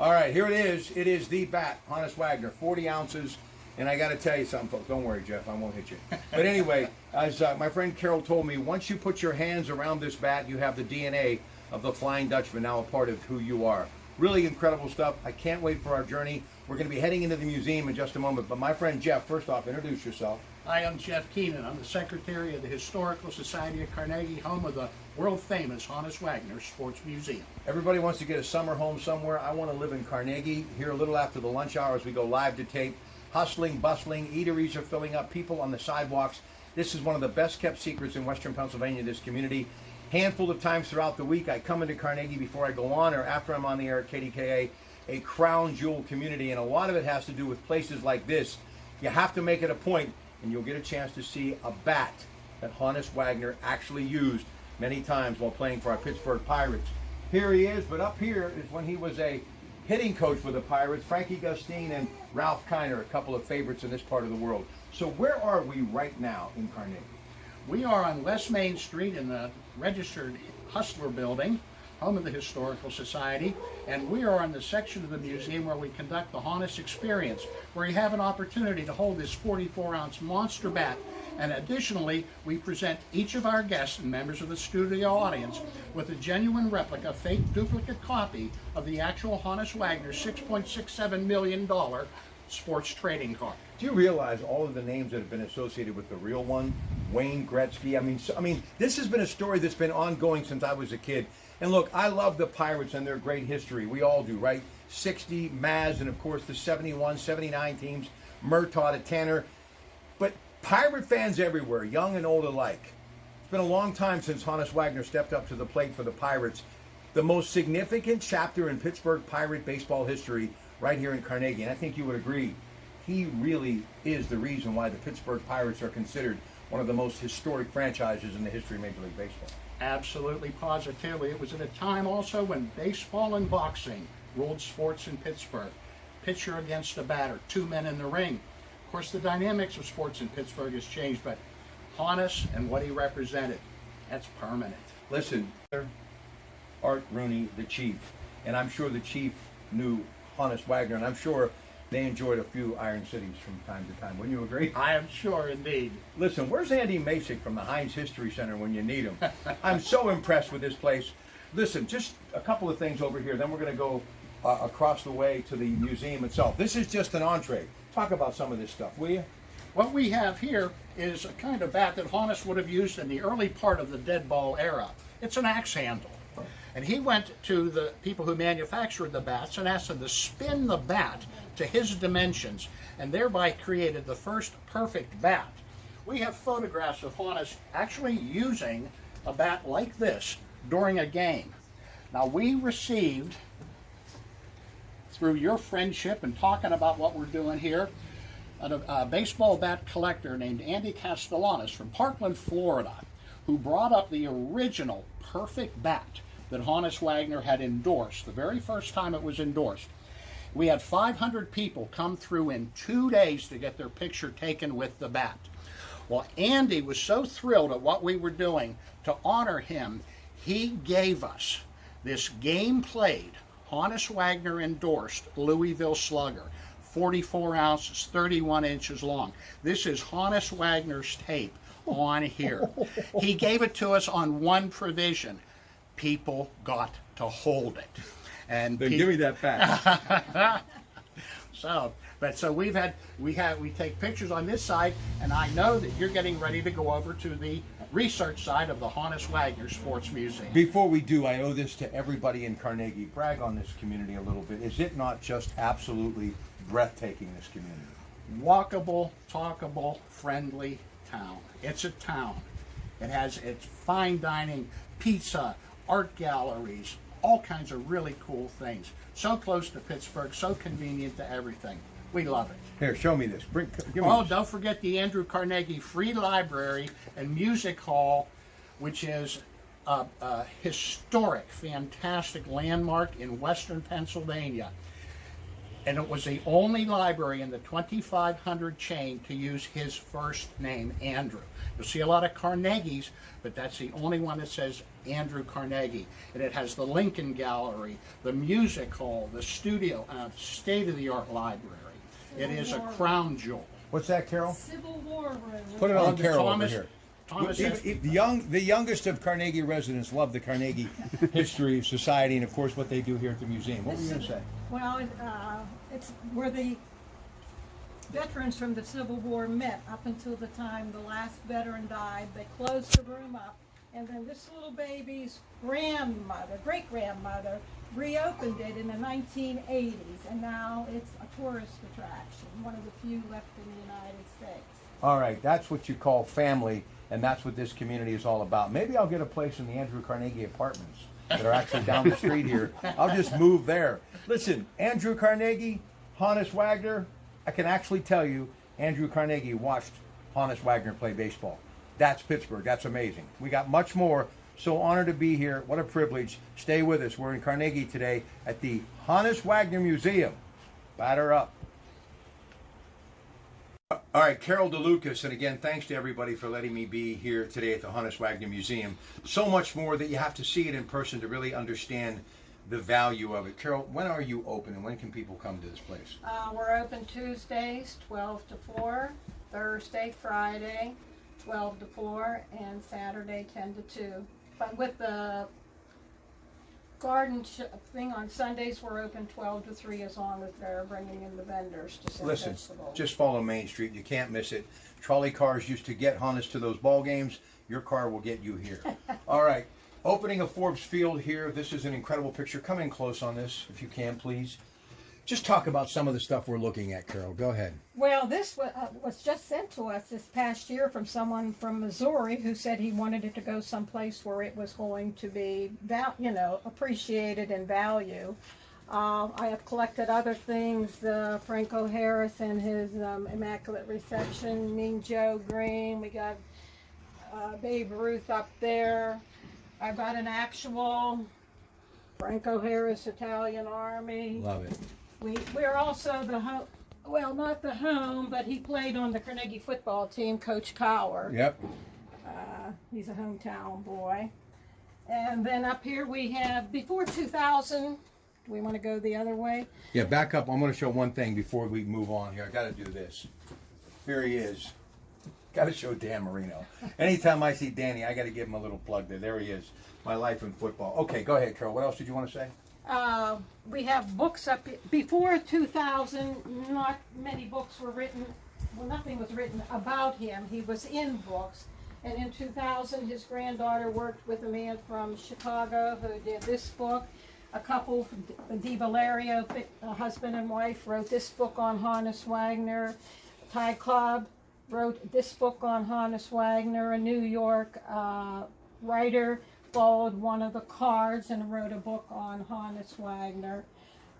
All right, here it is. It is the bat, Honus Wagner, 40 ounces. And I got to tell you something, folks. Don't worry, Jeff. I won't hit you. But anyway, as my friend Carol told me, once you put your hands around this bat, you have the DNA of the Flying Dutchman now a part of who you are. Really incredible stuff. I can't wait for our journey. We're going to be heading into the museum in just a moment. But my friend Jeff, first off, introduce yourself. Hi, I'm Jeff Keenan. I'm the Secretary of the Historical Society of Carnegie, home of the world-famous Honus Wagner Sports Museum. Everybody wants to get a summer home somewhere. I want to live in Carnegie. Here a little after the lunch hour as we go live to tape. Hustling, bustling, eateries are filling up, people on the sidewalks. This is one of the best kept secrets in Western Pennsylvania, this community. Handful of times throughout the week, I come into Carnegie before I go on or after I'm on the air at KDKA, a crown jewel community, and a lot of it has to do with places like this. You have to make it a point, and you'll get a chance to see a bat that Honus Wagner actually used many times while playing for our Pittsburgh Pirates. Here he is, but up here is when he was a hitting coach for the Pirates, Frankie Gustine and Ralph Kiner, a couple of favorites in this part of the world. So where are we right now in Carnegie? We are on West Main Street in the registered Hustler building, home of the Historical Society, and we are on the section of the museum where we conduct the Honus Experience, where you have an opportunity to hold this 44-ounce monster bat. And additionally, we present each of our guests and members of the studio audience with a genuine replica, fake duplicate copy of the actual Honus Wagner $6.67 million sports trading card. Do you realize all of the names that have been associated with the real one? Wayne Gretzky. I mean, this has been a story that's been ongoing since I was a kid. And look, I love the Pirates and their great history. We all do, right? 60, Maz, and of course the 71, 79 teams, Murtaugh, Tanner. But Pirate fans everywhere, young and old alike. It's been a long time since Honus Wagner stepped up to the plate for the Pirates. The most significant chapter in Pittsburgh Pirate baseball history right here in Carnegie. And I think you would agree, he really is the reason why the Pittsburgh Pirates are considered one of the most historic franchises in the history of Major League Baseball. Absolutely, positively. It was at a time also when baseball and boxing ruled sports in Pittsburgh. Pitcher against a batter, two men in the ring. Of course, the dynamics of sports in Pittsburgh has changed, but Honus and what he represented, that's permanent. Listen, Art Rooney, the Chief, and I'm sure the Chief knew Honus Wagner, and I'm sure they enjoyed a few Iron Cities from time to time. Wouldn't you agree? I am sure, indeed. Listen, where's Andy Masick from the Heinz History Center when you need him? I'm so impressed with this place. Listen, just a couple of things over here, then we're going to go across the way to the museum itself. This is just an entree. Talk about some of this stuff, will you? What we have here is a kind of bat that Honus would have used in the early part of the dead ball era. It's an axe handle. And he went to the people who manufactured the bats and asked them to spin the bat to his dimensions, and thereby created the first perfect bat. We have photographs of Honus actually using a bat like this during a game. Now, we received, through your friendship and talking about what we're doing here, a baseball bat collector named Andy Castellanos from Parkland, Florida, who brought up the original perfect bat that Honus Wagner had endorsed, the very first time it was endorsed. We had 500 people come through in 2 days to get their picture taken with the bat. Well, Andy was so thrilled at what we were doing to honor him, he gave us this game played, Honus Wagner endorsed Louisville Slugger, 44 ounces, 31 inches long. This is Honus Wagner's tape on here. He gave it to us on one provision. People got to hold it. And then give me that back. So we take pictures on this side, and I know that you're getting ready to go over to the research side of the Honus Wagner Sports Museum. Before we do, I owe this to everybody in Carnegie. Brag on this community a little bit. Is it not just absolutely breathtaking, this community? Walkable, talkable, friendly town. It's a town. It's fine dining, pizza, art galleries, all kinds of really cool things. So close to Pittsburgh, so convenient to everything. We love it. Here, show me this. Give me this. Don't forget the Andrew Carnegie Free Library and Music Hall, which is a historic, fantastic landmark in Western Pennsylvania. And it was the only library in the 2,500 chain to use his first name, Andrew. You'll see a lot of Carnegies, but that's the only one that says Andrew Carnegie. And it has the Lincoln Gallery, the music hall, the studio, and a state-of-the-art library. It is a crown jewel. What's that, Carol? Civil War room. Put it on Carol Thomas, over here. Thomas The youngest of Carnegie residents love the Carnegie History Society and, of course, what they do here at the museum. What were you going to say? Well, it's where the veterans from the Civil War met up until the time the last veteran died. They closed the room up, and then this little baby's grandmother, great-grandmother, reopened it in the 1980s, and now it's a tourist attraction, one of the few left in the United States. All right, that's what you call family, and that's what this community is all about. Maybe I'll get a place in the Andrew Carnegie Apartments that are actually down the street here. I'll just move there. Listen, Andrew Carnegie, Honus Wagner, I can actually tell you, Andrew Carnegie watched Honus Wagner play baseball. That's Pittsburgh. That's amazing. We got much more. So honored to be here. What a privilege. Stay with us. We're in Carnegie today at the Honus Wagner Museum. Batter up. All right, Carol DeLucas, and again, thanks to everybody for letting me be here today at the Honus Wagner Museum. So much more that you have to see it in person to really understand the value of it. Carol, when are you open, and when can people come to this place? We're open Tuesdays, 12 to 4, Thursday, Friday, 12 to 4, and Saturday, 10 to 2. But with the garden thing on Sundays, we're open 12 to 3 as long as they're bringing in the vendors to sell Listen, vegetables. just follow Main Street. You can't miss it. Trolley cars used to get Honus to those ball games. Your car will get you here. All right. Opening of Forbes Field here. This is an incredible picture. Come in close on this, if you can, please. Just talk about some of the stuff we're looking at, Carol. Go ahead. Well, this was just sent to us this past year from someone from Missouri who said he wanted it to go someplace where it was going to be, appreciated and value. I have collected other things, Franco Harris and his Immaculate Reception, Mean Joe Green. We got Babe Ruth up there. I've got an actual Franco Harris Italian Army. Love it. We're also the home, well, not the home, but he played on the Carnegie football team, Coach Cower. Yep. He's a hometown boy. And then up here we have, before 2000, do we want to go the other way? Yeah, back up. I'm going to show one thing before we move on here. I got to do this. Here he is. Got to show Dan Marino. Anytime I see Danny, I got to give him a little plug there. There he is. My life in football. Okay, go ahead, Carol. What else did you want to say? We have books up before 2000. Not many books were written. Well, nothing was written about him. He was in books. And in 2000, his granddaughter worked with a man from Chicago who did this book. A couple, Di Valerio, husband and wife, wrote this book on Honus Wagner. Ty Cobb wrote this book on Honus Wagner. A New York writer followed one of the cards and wrote a book on Honus Wagner.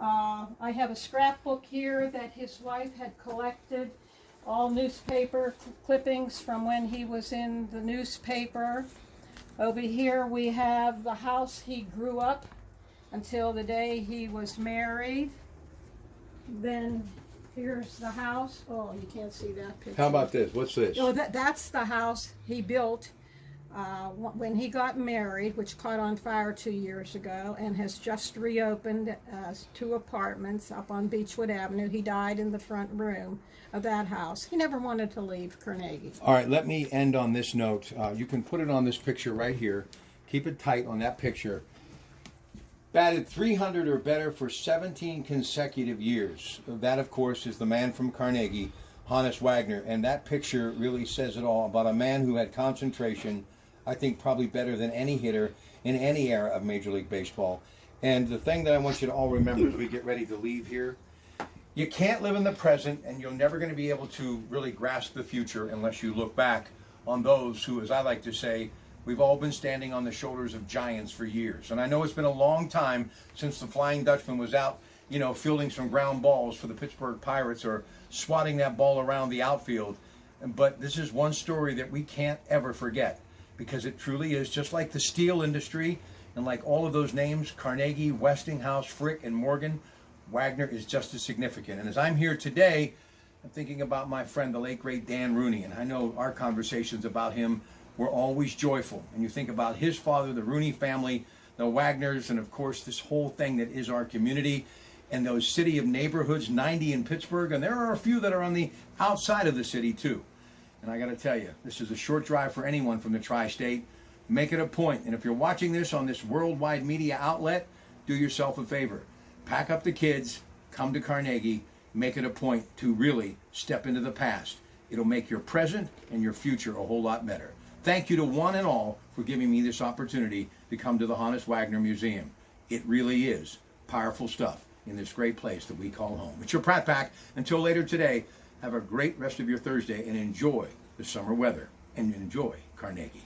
I have a scrapbook here that his wife had collected, all newspaper clippings from when he was in the newspaper. Over here we have the house he grew up until the day he was married. Then here's the house. Oh, you can't see that picture. How about this? What's this? Oh, that's the house he built when he got married, which caught on fire 2 years ago and has just reopened as 2 apartments up on Beechwood Avenue. He died in the front room of that house. He never wanted to leave Carnegie. All right, let me end on this note. You can put it on this picture right here. Keep it tight on that picture. Batted 300 or better for 17 consecutive years. That, of course, is the man from Carnegie, Honus Wagner. And that picture really says it all about a man who had concentration, I think probably better than any hitter in any era of Major League Baseball. And the thing that I want you to all remember as we get ready to leave here, you can't live in the present, and you're never going to be able to really grasp the future unless you look back on those who, as I like to say, we've all been standing on the shoulders of giants for years. And I know it's been a long time since the Flying Dutchman was out, fielding some ground balls for the Pittsburgh Pirates or swatting that ball around the outfield. But this is one story that we can't ever forget, because it truly is just like the steel industry and like all of those names, Carnegie, Westinghouse, Frick, and Morgan. Wagner is just as significant. And as I'm here today, I'm thinking about my friend, the late great Dan Rooney, and I know our conversations about him were always joyful. And you think about his father, the Rooney family, the Wagners, and of course this whole thing that is our community, and those city of neighborhoods, 90 in Pittsburgh, and there are a few that are on the outside of the city too. And I got to tell you, this is a short drive for anyone from the tri-state. Make it a point, and if you're watching this on this worldwide media outlet, do yourself a favor. Pack up the kids, come to Carnegie, make it a point to really step into the past. It'll make your present and your future a whole lot better. Thank you to one and all for giving me this opportunity to come to the Honus Wagner Museum. It really is powerful stuff in this great place that we call home. It's your Pratt Pack. Until later today, have a great rest of your Thursday and enjoy the summer weather and enjoy Carnegie.